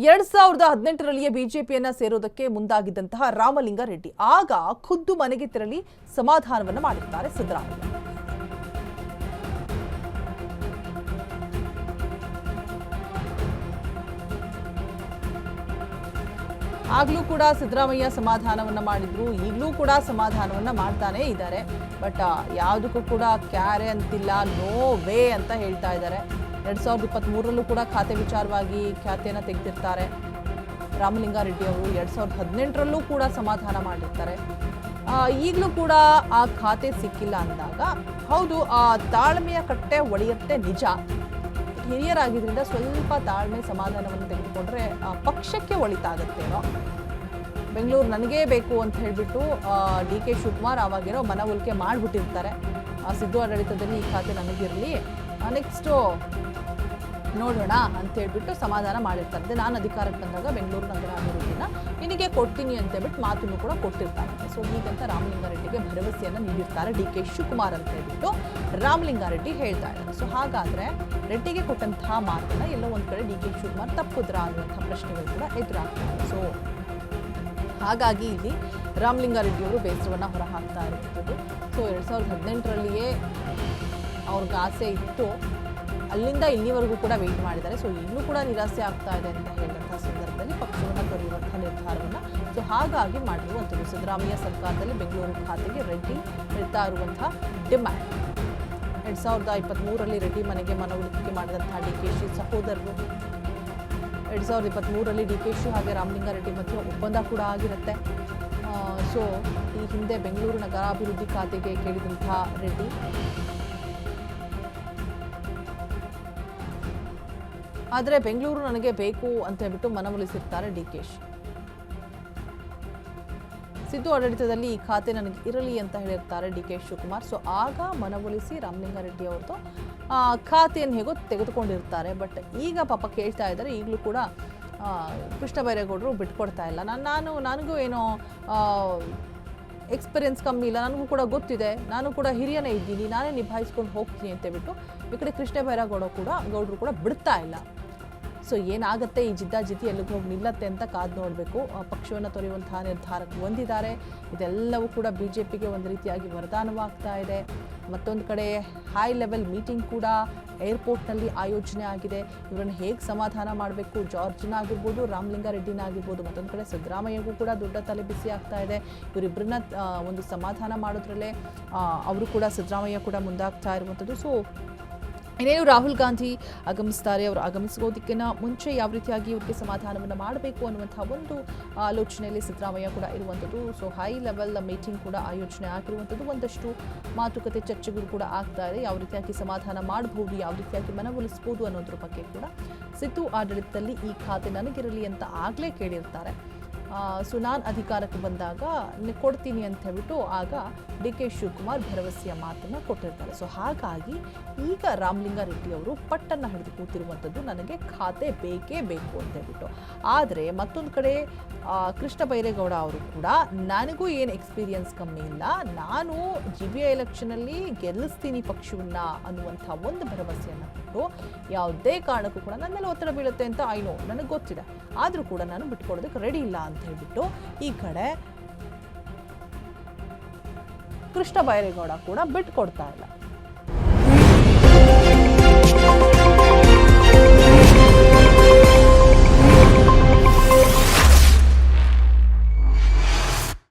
2018ರಲ್ಲಿಯೇ ಬಿಜೆಪಿಯನ್ನ ಸೇರೋದಕ್ಕೆ ಮುಂದಾಗಿದ್ದಂತಹ ರಾಮಲಿಂಗಾರೆಡ್ಡಿ ಆಗ ಖುದ್ದು ಮನೆಗೆ ತೆರಳಿ ಸಮಾಧಾನವನ್ನ ಮಾಡಿದ್ದಾರೆ ಸಿದ್ದರಾಮಯ್ಯ. ಆಗ್ಲೂ ಕೂಡ ಸಿದ್ದರಾಮಯ್ಯ ಸಮಾಧಾನವನ್ನ ಮಾಡಿದ್ರು, ಈಗಲೂ ಕೂಡ ಸಮಾಧಾನವನ್ನ ಮಾಡ್ತಾನೆ ಇದ್ದಾರೆ. ಬಟ್ ಯಾವುದಕ್ಕೂ ಕೂಡ ಕ್ಯಾರೆ ಅಂತಿಲ್ಲ, ನೋ ವೇ ಅಂತ ಹೇಳ್ತಾ ಇದ್ದಾರೆ. 2023ರಲ್ಲೂ ಕೂಡ ಖಾತೆ ವಿಚಾರವಾಗಿ ಖ್ಯಾತಿಯನ್ನು ತೆಗೆದಿರ್ತಾರೆ ರಾಮಲಿಂಗಾರೆಡ್ಡಿ ಅವರು. 2018ರಲ್ಲೂ ಕೂಡ ಸಮಾಧಾನ ಮಾಡಿರ್ತಾರೆ. ಈಗಲೂ ಕೂಡ ಆ ಖಾತೆ ಸಿಕ್ಕಿಲ್ಲ ಅಂದಾಗ ಹೌದು, ಆ ತಾಳ್ಮೆಯ ಕಟ್ಟೆ ಒಡೆಯುತ್ತೆ ನಿಜ. ಹಿರಿಯರಾಗಿದ್ದರಿಂದ ಸ್ವಲ್ಪ ತಾಳ್ಮೆ ಸಮಾಧಾನವನ್ನು ತೆಗೆದುಕೊಂಡ್ರೆ ಪಕ್ಷಕ್ಕೆ ಒಳಿತಾಗತ್ತೇನೋ. ಬೆಂಗಳೂರು ನನಗೇ ಬೇಕು ಅಂತ ಹೇಳಿಬಿಟ್ಟು ಡಿ.ಕೆ. ಶಿವಕುಮಾರ್ ಆವಾಗಿರೋ ಮನವೊಲಿಕೆ ಮಾಡಿಬಿಟ್ಟಿರ್ತಾರೆ. ಸಿದ್ದು ಆಡಳಿತದಲ್ಲಿ ಈ ಖಾತೆ ನನಗಿರಲಿ, ನೆಕ್ಸ್ಟು ನೋಡೋಣ ಅಂತ ಹೇಳ್ಬಿಟ್ಟು ಸಮಾಧಾನ ಮಾಡಿರ್ತಾರೆ. ನಾನು ಅಧಿಕಾರಕ್ಕೆ ಬಂದಾಗ ಬೆಂಗಳೂರು ನಗರ ಅಭಿವೃದ್ಧಿನ ನಿನಗೆ ಕೊಡ್ತೀನಿ ಅಂತ ಹೇಳ್ಬಿಟ್ಟು ಮಾತನ್ನು ಕೂಡ ಕೊಟ್ಟಿರ್ತಾರೆ. ಸೊ ಹೀಗಂತ ರಾಮಲಿಂಗಾರೆಡ್ಡಿಗೆ ಭರವಸೆಯನ್ನು ನೀಡಿರ್ತಾರೆ ಡಿ.ಕೆ. ಶಿವಕುಮಾರ್ ಅಂತ ಹೇಳ್ಬಿಟ್ಟು ರಾಮಲಿಂಗಾರೆಡ್ಡಿ ಹೇಳ್ತಾ ಇದ್ದಾರೆ. ಸೊ ಹಾಗಾದ್ರೆ ರೆಡ್ಡಿಗೆ ಕೊಟ್ಟಂತಹ ಮಾತನ್ನ ಎಲ್ಲೋ ಒಂದ್ ಕಡೆ ಡಿ.ಕೆ. ಶಿವಕುಮಾರ್ ತಪ್ಪುದ್ರಾ ಅನ್ನುವಂತಹ ಪ್ರಶ್ನೆಗಳು ಕೂಡ ಎದುರಾಗ್ತಾರೆ. ಸೊ ಹಾಗಾಗಿ ಇಲ್ಲಿ ರಾಮಲಿಂಗಾರೆಡ್ಡಿ ಅವರು ಬೇಸರವನ್ನ ಹೊರಹಾಕ್ತಾ ಇರುವಂಥದ್ದು. ಸೊ 2018ರಲ್ಲಿಯೇ ಅವ್ರಿಗೆ ಆಸೆ ಇತ್ತು, ಅಲ್ಲಿಂದ ಇಲ್ಲಿವರೆಗೂ ಕೂಡ ವೆಯ್ಟ್ ಮಾಡಿದ್ದಾರೆ. ಸೊ ಈಗಲೂ ಕೂಡ ನಿರಾಸೆ ಆಗ್ತಾ ಇದೆ ಅಂತ ಹೇಳಿದಂತಹ ಸಂದರ್ಭದಲ್ಲಿ ಪಕ್ಷವನ್ನು ತೊರೆಯುವಂತಹ ನಿರ್ಧಾರವನ್ನು ಸೊ ಹಾಗಾಗಿ ಮಾಡಿರುವಂಥದ್ದು. ಸಿದ್ದರಾಮಯ್ಯ ಸರ್ಕಾರದಲ್ಲಿ ಬೆಂಗಳೂರು ಖಾತೆಗೆ ರೆಡ್ಡಿ ಹೇಳ್ತಾ ಇರುವಂತಹ ಡಿಮ್ಯಾಂಡ್. 2023ರಲ್ಲಿ ರೆಡ್ಡಿ ಮನೆಗೆ ಮನವೊಲಿಕೆ ಮಾಡಿದಂತಹ ಡಿ.ಕೆ.ಶಿ ಸಹೋದರರು. 2023ರಲ್ಲಿ ಡಿ.ಕೆ.ಶಿ ಹಾಗೆ ರಾಮಲಿಂಗಾರೆಡ್ಡಿ ಮಧ್ಯೆ ಒಪ್ಪಂದ ಕೂಡ ಆಗಿರುತ್ತೆ. ಸೊ ಈ ಹಿಂದೆ ಬೆಂಗಳೂರು ನಗರಾಭಿವೃದ್ಧಿ ಖಾತೆಗೆ ಕೇಳಿದಂತಹ ರೆಡ್ಡಿ ಆದರೆ ಬೆಂಗಳೂರು ನನಗೆ ಬೇಕು ಅಂತ ಹೇಳ್ಬಿಟ್ಟು ಮನವೊಲಿಸಿರ್ತಾರೆ ಡಿ.ಕೆ.ಶಿ. ಸಿದ್ದು ಆಡಳಿತದಲ್ಲಿ ಈ ಖಾತೆ ನನಗೆ ಇರಲಿ ಅಂತ ಹೇಳಿರ್ತಾರೆ ಡಿ.ಕೆ. ಶಿವಕುಮಾರ್. ಸೊ ಆಗ ಮನವೊಲಿಸಿ ರಾಮಲಿಂಗಾರೆಡ್ಡಿ ಅವ್ರದ್ದು ಖಾತೆಯನ್ನು ಹೇಗೋ ತೆಗೆದುಕೊಂಡಿರ್ತಾರೆ. ಬಟ್ ಈಗ ಪಾಪ ಕೇಳ್ತಾ ಇದ್ದಾರೆ. ಈಗಲೂ ಕೂಡ ಕೃಷ್ಣ ಬೈರೇಗೌಡರು ಬಿಟ್ಕೊಡ್ತಾ ಇಲ್ಲ. ನನಗೂ ಏನೋ ಎಕ್ಸ್ಪೀರಿಯನ್ಸ್ ಕಮ್ಮಿ ಇಲ್ಲ, ನನಗೂ ಕೂಡ ಗೊತ್ತಿದೆ, ನಾನು ಕೂಡ ಹಿರಿಯನೇ ಇದ್ದೀನಿ, ನಾನೇ ನಿಭಾಯಿಸ್ಕೊಂಡು ಹೋಗ್ತೀನಿ ಅಂತ ಹೇಳ್ಬಿಟ್ಟು ಈ ಕಡೆ ಕೃಷ್ಣ ಬೈರೇಗೌಡರು ಕೂಡ ಬಿಡ್ತಾ ಇಲ್ಲ. ಸೊ ಏನಾಗುತ್ತೆ ಈ ಜಿದ್ದಾಜಿದ್ದಿ ಎಲ್ಲಿಗೆ ಹೋಗಿ ನಿಲ್ಲತ್ತೆ ಅಂತ ಕಾದು ನೋಡಬೇಕು. ಪಕ್ಷವನ್ನು ತೊರೆಯುವಂತಹ ನಿರ್ಧಾರಕ್ಕೆ ಹೊಂದಿದ್ದಾರೆ. ಇದೆಲ್ಲವೂ ಕೂಡ ಬಿಜೆಪಿಗೆ ಒಂದು ರೀತಿಯಾಗಿ ವರದಾನವಾಗ್ತಾ ಇದೆ. ಮತ್ತೊಂದು ಕಡೆ ಹೈ ಲೆವೆಲ್ ಮೀಟಿಂಗ್ ಕೂಡ ಏರ್ಪೋರ್ಟ್ನಲ್ಲಿ ಆಯೋಜನೆ ಆಗಿದೆ. ಇವರನ್ನು ಹೇಗೆ ಸಮಾಧಾನ ಮಾಡಬೇಕು, ಜಾರ್ಜ್ನ ಆಗಿರ್ಬೋದು, ರಾಮಲಿಂಗಾರೆಡ್ಡಿನ ಆಗಿರ್ಬೋದು. ಮತ್ತೊಂದು ಕಡೆ ಸಿದ್ದರಾಮಯ್ಯಗೂ ಕೂಡ ದೊಡ್ಡ ತಲೆ ಬಿಸಿ ಆಗ್ತಾ ಇದೆ. ಇವರಿಬ್ಬರನ್ನ ಒಂದು ಸಮಾಧಾನ ಮಾಡೋದ್ರಲ್ಲೇ ಅವರು ಕೂಡ ಸಿದ್ದರಾಮಯ್ಯ ಕೂಡ ಮುಂದಾಗ್ತಾ ಇರುವಂಥದ್ದು. ಸೊ ಇನ್ನೇನು ರಾಹುಲ್ ಗಾಂಧಿ ಆಗಮಿಸ್ತಾರೆ, ಅವರು ಆಗಮಿಸೋದಕ್ಕಿಂತ ಮುಂಚೆ ಯಾವ ರೀತಿಯಾಗಿ ಇವರಿಗೆ ಸಮಾಧಾನವನ್ನು ಮಾಡಬೇಕು ಅನ್ನುವಂಥ ಒಂದು ಆಲೋಚನೆಯಲ್ಲಿ ಸಿದ್ದರಾಮಯ್ಯ ಕೂಡ ಇರುವಂಥದ್ದು. ಸೊ ಹೈ ಲೆವೆಲ್ ಮೀಟಿಂಗ್ ಕೂಡ ಆಯೋಜನೆ ಆಗಿರುವಂಥದ್ದು. ಒಂದಷ್ಟು ಮಾತುಕತೆ ಚರ್ಚೆಗಳು ಕೂಡ ಆಗ್ತಾ ಇದೆ. ಯಾವ ರೀತಿಯಾಗಿ ಸಮಾಧಾನ ಮಾಡಬಹುದು, ಯಾವ ರೀತಿಯಾಗಿ ಮನವೊಲಿಸಬಹುದು ಅನ್ನೋದ್ರ ಬಗ್ಗೆ ಕೂಡ ಸಿದ್ದು ಆಡಳಿತದಲ್ಲಿ ಈ ಖಾತೆ ನನಗಿರಲಿ ಅಂತ ಆಗಲೇ ಕೇಳಿರ್ತಾರೆ. ಸೊ ನಾನು ಅಧಿಕಾರಕ್ಕೆ ಬಂದಾಗ ಕೊಡ್ತೀನಿ ಅಂತ ಹೇಳ್ಬಿಟ್ಟು ಆಗ ಡಿ.ಕೆ. ಶಿವಕುಮಾರ್ ಭರವಸೆಯ ಮಾತನ್ನು ಕೊಟ್ಟಿರ್ತಾರೆ. ಸೊ ಹಾಗಾಗಿ ಈಗ ರಾಮಲಿಂಗಾರೆಡ್ಡಿ ಅವರು ಪಟ್ಟನ್ನು ಹಿಡಿದು ಕೂತಿರುವಂಥದ್ದು ನನಗೆ ಖಾತೆ ಬೇಕೇ ಬೇಕು ಅಂತ ಹೇಳ್ಬಿಟ್ಟು. ಆದರೆ ಮತ್ತೊಂದು ಕಡೆ ಕೃಷ್ಣ ಬೈರೇಗೌಡ ಅವರು ಕೂಡ ನನಗೂ ಏನು ಎಕ್ಸ್ಪೀರಿಯನ್ಸ್ ಕಮ್ಮಿ ಇಲ್ಲ, ನಾನು GBI ಎಲೆಕ್ಷನಲ್ಲಿ ಗೆಲ್ಲಿಸ್ತೀನಿ ಪಕ್ಷವನ್ನ ಅನ್ನುವಂಥ ಒಂದು ಭರವಸೆಯನ್ನು ಕೊಟ್ಟು ಯಾವುದೇ ಕಾರಣಕ್ಕೂ ಕೂಡ ನನ್ನ ಮೇಲೆ ಒತ್ತಡ ಬೀಳುತ್ತೆ ಅಂತ ನನಗೆ ಗೊತ್ತಿದೆ, ಆದರೂ ಕೂಡ ನಾನು ಬಿಟ್ಕೊಡೋದಕ್ಕೆ ರೆಡಿ ಇಲ್ಲ ಅಂತ ಹೇಳ್ಬಿಟ್ಟು ಈ ಕಡೆ ಕೃಷ್ಣ ಬೈರೇಗೌಡ ಕೂಡ ಬಿಟ್ಕೊಡ್ತಾ ಇಲ್ಲ.